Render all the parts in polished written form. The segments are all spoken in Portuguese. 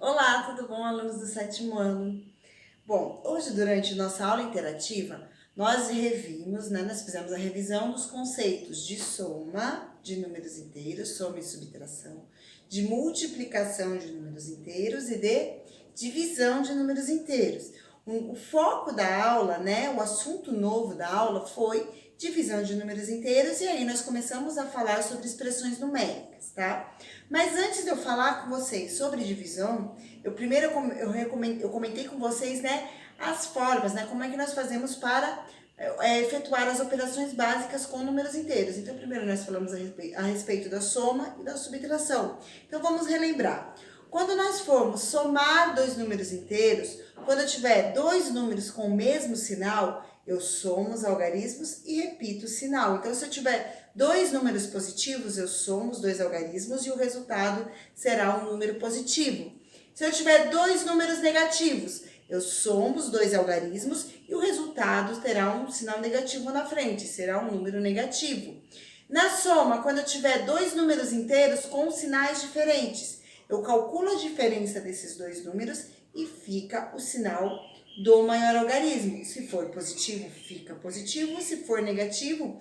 Olá, tudo bom, alunos do sétimo ano? Bom, hoje durante nossa aula interativa, nós revimos, nós fizemos a revisão dos conceitos de soma de números inteiros, soma e subtração, de multiplicação de números inteiros e de divisão de números inteiros. O foco da aula, o assunto novo da aula foi divisão de números inteiros e aí nós começamos a falar sobre expressões numéricas, tá? Mas antes de eu falar com vocês sobre divisão, eu comentei com vocês, as formas, como é que nós fazemos para efetuar as operações básicas com números inteiros. Então, primeiro nós falamos a respeito da soma e da subtração. Então, vamos relembrar. Quando nós formos somar dois números inteiros, quando eu tiver dois números com o mesmo sinal, eu somo os algarismos e repito o sinal. Então, se eu tiver dois números positivos, eu somo os dois algarismos e o resultado será um número positivo. Se eu tiver dois números negativos, eu somo os dois algarismos e o resultado terá um sinal negativo na frente, será um número negativo. Na soma, quando eu tiver dois números inteiros com sinais diferentes, eu calculo a diferença desses dois números e fica o sinal do maior algarismo. Se for positivo, fica positivo. Se for negativo,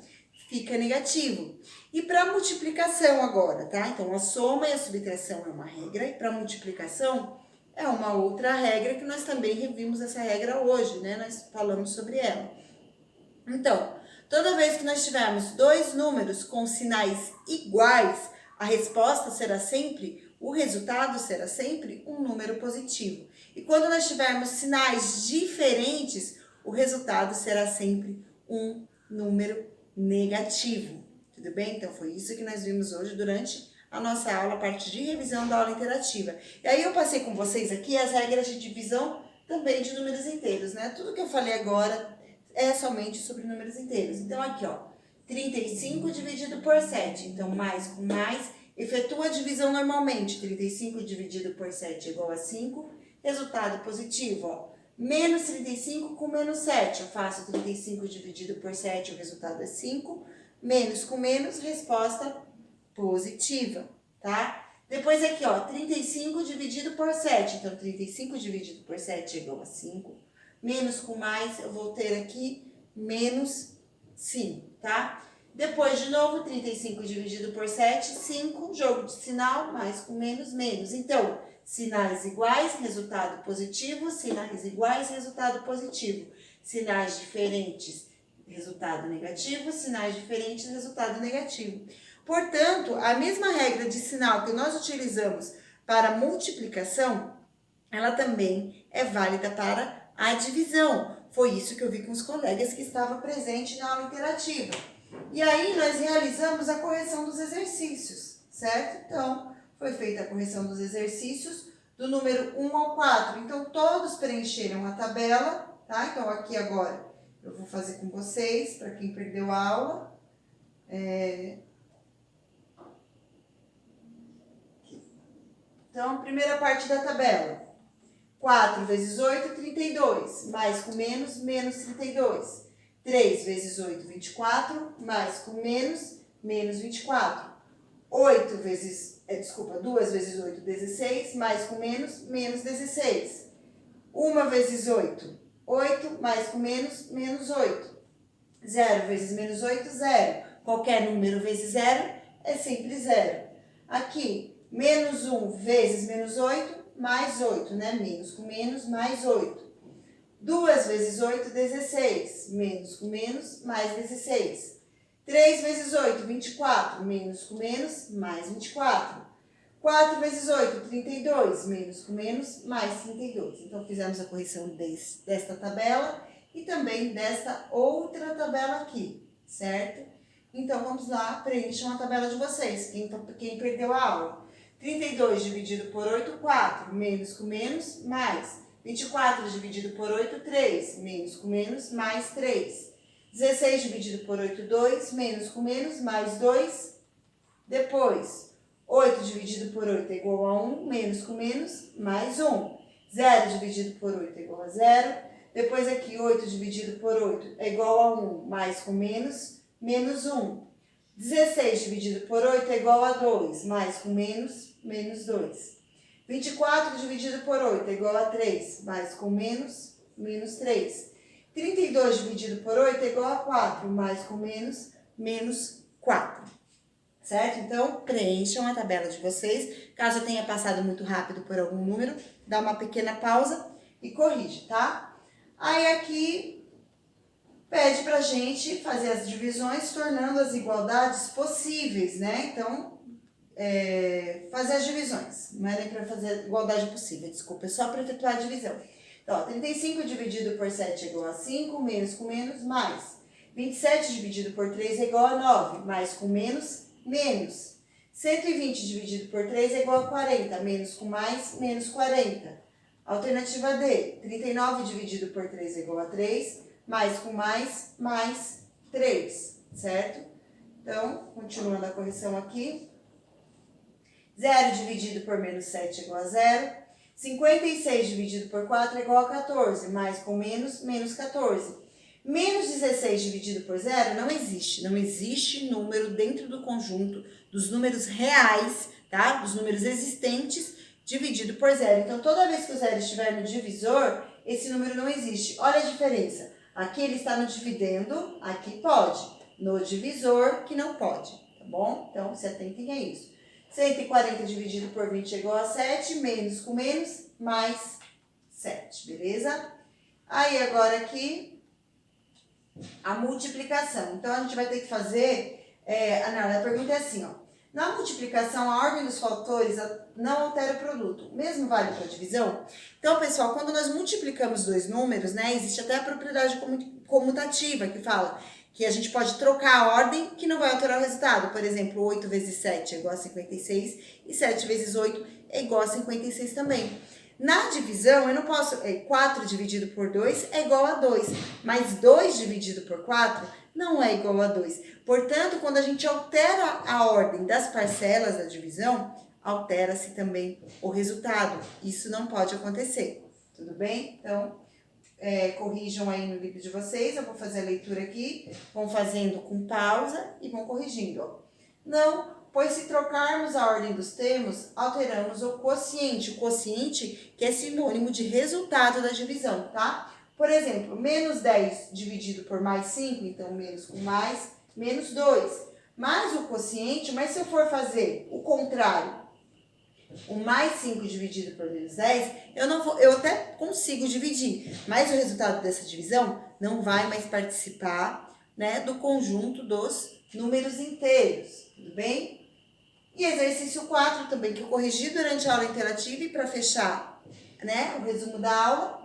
fica negativo. E para multiplicação agora, tá? Então, a soma e a subtração é uma regra. E para multiplicação é uma outra regra que nós também revimos essa regra hoje, Nós falamos sobre ela. Então, toda vez que nós tivermos dois números com sinais iguais, a resposta será sempre, o resultado será sempre um número positivo. E quando nós tivermos sinais diferentes, o resultado será sempre um número negativo. Tudo bem? Então, foi isso que nós vimos hoje durante a nossa aula, a parte de revisão da aula interativa. E aí eu passei com vocês aqui as regras de divisão também de números inteiros, Tudo que eu falei agora é somente sobre números inteiros. Então, aqui, 35 dividido por 7. Então, mais com mais, efetua a divisão normalmente. 35 dividido por 7 é igual a 5. Resultado positivo, Menos 35 com menos 7. Eu faço 35 dividido por 7, o resultado é 5. Menos com menos, resposta positiva, tá? Depois aqui, 35 dividido por 7. Então, 35 dividido por 7 é igual a 5. Menos com mais, eu vou ter aqui menos 5, tá? Depois, de novo, 35 dividido por 7, 5. Jogo de sinal, mais com menos, menos. Então, sinais iguais, resultado positivo. Sinais iguais, resultado positivo. Sinais diferentes, resultado negativo. Sinais diferentes, resultado negativo. Portanto, a mesma regra de sinal que nós utilizamos para multiplicação, ela também é válida para a divisão. Foi isso que eu vi com os colegas que estavam presentes na aula interativa. E aí, nós realizamos a correção dos exercícios, certo? Então, foi feita a correção dos exercícios do número 1 ao 4. Então, todos preencheram a tabela, tá? Então, aqui agora, eu vou fazer com vocês, para quem perdeu a aula. Então, primeira parte da tabela. 4 vezes 8, 32. Mais com menos, menos 32. 3 vezes 8, 24. Mais com menos, menos 24. 2 vezes 8, 16. Mais com menos, menos 16. 1 vezes 8, 8. Mais com menos, menos 8. 0 vezes menos 8, 0. Qualquer número vezes 0 é sempre 0. Aqui, menos 1 vezes menos 8, mais 8, Menos com menos, mais 8. 2 vezes 8, 16. Menos com menos, mais 16. 3 vezes 8, 24. Menos com menos, mais 24. 4 vezes 8, 32. Menos com menos, mais 32. Então, fizemos a correção desta tabela e também desta outra tabela aqui, certo? Então, vamos lá, preencham a tabela de vocês, quem perdeu a aula. 32 dividido por 8, 4. Menos com menos, mais. 24 dividido por 8, 3. Menos com menos, mais 3. 16 dividido por 8, 2. Menos com menos, mais 2. Depois, 8 dividido por 8 é igual a 1. Menos com menos, mais 1. 0 dividido por 8 é igual a 0. Depois aqui, 8 dividido por 8 é igual a 1. Mais com menos, menos 1. 16 dividido por 8 é igual a 2. Mais com menos, menos 2. 24 dividido por 8 é igual a 3, mais com menos, menos 3. 32 dividido por 8 é igual a 4, mais com menos, menos 4. Certo? Então, preencham a tabela de vocês. Caso eu tenha passado muito rápido por algum número, dá uma pequena pausa e corrige, tá? Aí aqui pede pra gente fazer as divisões, tornando as igualdades possíveis, né? Então, fazer as divisões. Não é nem para fazer a igualdade possível, desculpa, é só para efetuar a divisão. Então, ó, 35 dividido por 7 é igual a 5, menos com menos, mais. 27 dividido por 3 é igual a 9, mais com menos, menos. 120 dividido por 3 é igual a 40, menos com mais, menos 40. Alternativa D, 39 dividido por 3 é igual a 3, mais com mais 3, certo? Então, continuando a correção aqui. 0 dividido por menos 7 é igual a 0. 56 dividido por 4 é igual a 14, mais com menos, menos 14. Menos 16 dividido por 0 não existe. Não existe número dentro do conjunto dos números reais, tá? Dos números existentes dividido por 0. Então, toda vez que o 0 estiver no divisor, esse número não existe. Olha a diferença. Aqui ele está no dividendo, aqui pode. No divisor, que não pode, tá bom? Então, se atentem a isso. 140 dividido por 20 é igual a 7, menos com menos, mais 7, beleza? Aí, agora aqui, a multiplicação. Então, a gente vai ter que fazer... a pergunta é assim, ó. Na multiplicação, a ordem dos fatores não altera o produto. O mesmo vale para a divisão? Então, pessoal, quando nós multiplicamos dois números, né, existe até a propriedade comutativa que fala que a gente pode trocar a ordem que não vai alterar o resultado. Por exemplo, 8 vezes 7 é igual a 56 e 7 vezes 8 é igual a 56 também. Na divisão, eu não posso... 4 dividido por 2 é igual a 2, mas 2 dividido por 4 não é igual a 2. Portanto, quando a gente altera a ordem das parcelas da divisão, altera-se também o resultado. Isso não pode acontecer, tudo bem? Então... corrijam aí no livro de vocês, eu vou fazer a leitura aqui, vão fazendo com pausa e vão corrigindo. Ó. Não, pois se trocarmos a ordem dos termos, alteramos o quociente que é sinônimo de resultado da divisão, tá? Por exemplo, menos 10 dividido por mais 5, então menos com mais, menos 2. Mais o quociente, mas se eu for fazer o contrário, o mais 5 dividido por menos 10, eu até consigo dividir, mas o resultado dessa divisão não vai mais participar, né, do conjunto dos números inteiros, tudo bem? E exercício 4 também, que eu corrigi durante a aula interativa e para fechar, né, o resumo da aula,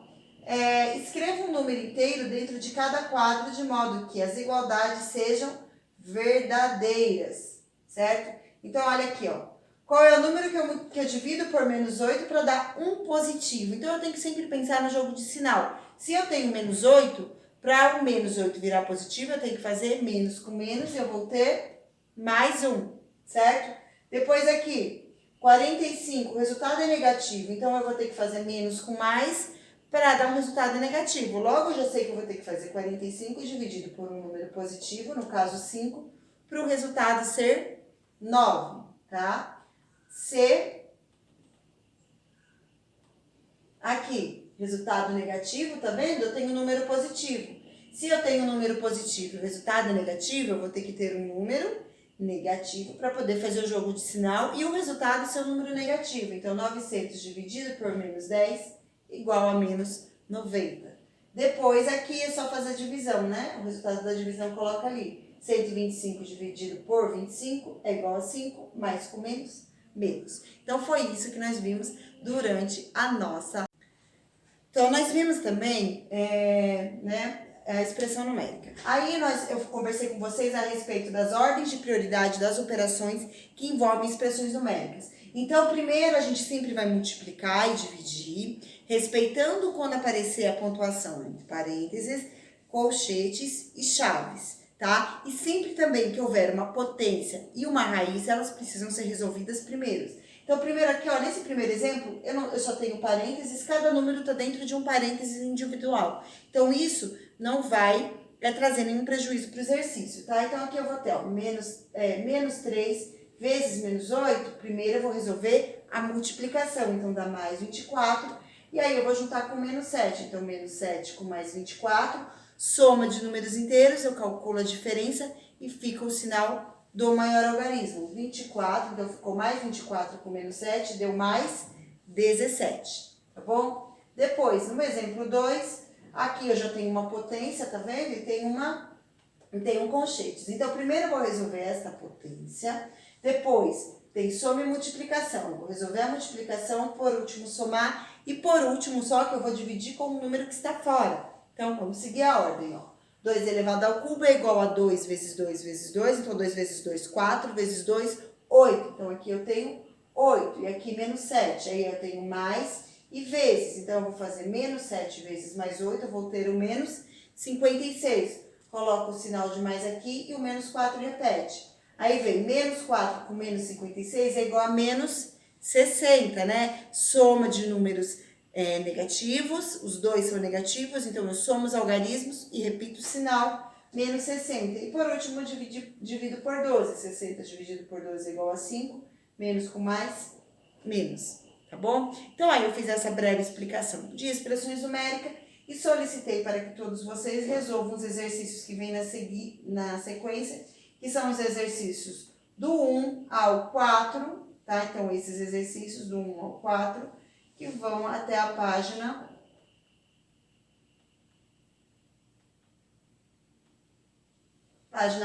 escreva um número inteiro dentro de cada quadro de modo que as igualdades sejam verdadeiras, certo? Então, olha aqui, ó. Qual é o número que eu divido por menos 8 para dar um positivo? Então, eu tenho que sempre pensar no jogo de sinal. Se eu tenho menos 8, para o menos 8 virar positivo, eu tenho que fazer menos com menos e eu vou ter mais 1, certo? Depois aqui, 45, o resultado é negativo, então eu vou ter que fazer menos com mais para dar um resultado negativo. Logo, eu já sei que eu vou ter que fazer 45 dividido por um número positivo, no caso 5, para o resultado ser 9, tá? Se aqui, resultado negativo, tá vendo? Eu tenho um número positivo. Se eu tenho um número positivo e o resultado é negativo, eu vou ter que ter um número negativo para poder fazer o jogo de sinal e o resultado ser um número negativo. Então, 900 dividido por menos 10 igual a menos 90. Depois, aqui é só fazer a divisão, né? O resultado da divisão coloca ali. 125 dividido por 25 é igual a 5, mais com menos, menos. Então, foi isso que nós vimos durante a nossa... Então, nós vimos também, a expressão numérica. Aí, eu conversei com vocês a respeito das ordens de prioridade das operações que envolvem expressões numéricas. Então, primeiro, a gente sempre vai multiplicar e dividir, respeitando quando aparecer a pontuação entre parênteses, colchetes e chaves, tá? E sempre também que houver uma potência e uma raiz, elas precisam ser resolvidas primeiro. Então, primeiro aqui, ó, nesse primeiro exemplo, eu só tenho parênteses, cada número está dentro de um parênteses individual. Então, isso não vai trazer nenhum prejuízo para o exercício, tá? Então, aqui eu vou ter, ó, menos 3 vezes menos 8, primeiro eu vou resolver a multiplicação, então dá mais 24, e aí eu vou juntar com menos 7, então menos 7 com mais 24, soma de números inteiros, eu calculo a diferença e fica o sinal do maior algarismo. 24, então ficou mais 24 com menos 7, deu mais 17, tá bom? Depois, no exemplo 2, aqui eu já tenho uma potência, tá vendo? E tem um conchetes. Então, primeiro eu vou resolver esta potência, depois tem soma e multiplicação. Eu vou resolver a multiplicação, por último somar, e por último só que eu vou dividir com o número que está fora. Então, vamos seguir a ordem, ó. 2 elevado ao cubo é igual a 2 vezes 2 vezes 2, então 2 vezes 2, 4, vezes 2, 8. Então, aqui eu tenho 8, e aqui menos 7, aí eu tenho mais e vezes. Então, eu vou fazer menos 7 vezes mais 8, eu vou ter o menos 56. Coloco o sinal de mais aqui e o menos 4 repete. Aí vem menos 4 com menos 56 é igual a menos 60, né? Soma de números negativos, os dois são negativos, então eu somo os algarismos e repito o sinal, menos 60. E por último, divido por 12. 60 dividido por 12 é igual a 5, menos com mais, menos, tá bom? Então aí eu fiz essa breve explicação de expressões numéricas e solicitei para que todos vocês resolvam os exercícios que vêm na sequência, que são os exercícios do 1 ao 4, tá? Então, esses exercícios do 1 ao 4, que vão até a página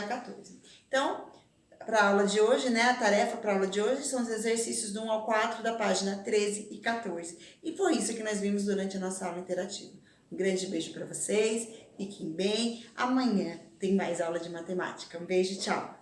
14. Então, para a aula de hoje, né, a tarefa para a aula de hoje são os exercícios do 1 ao 4 da página 13 e 14. E foi isso que nós vimos durante a nossa aula interativa. Um grande beijo para vocês, fiquem bem. Amanhã tem mais aula de matemática. Um beijo, tchau!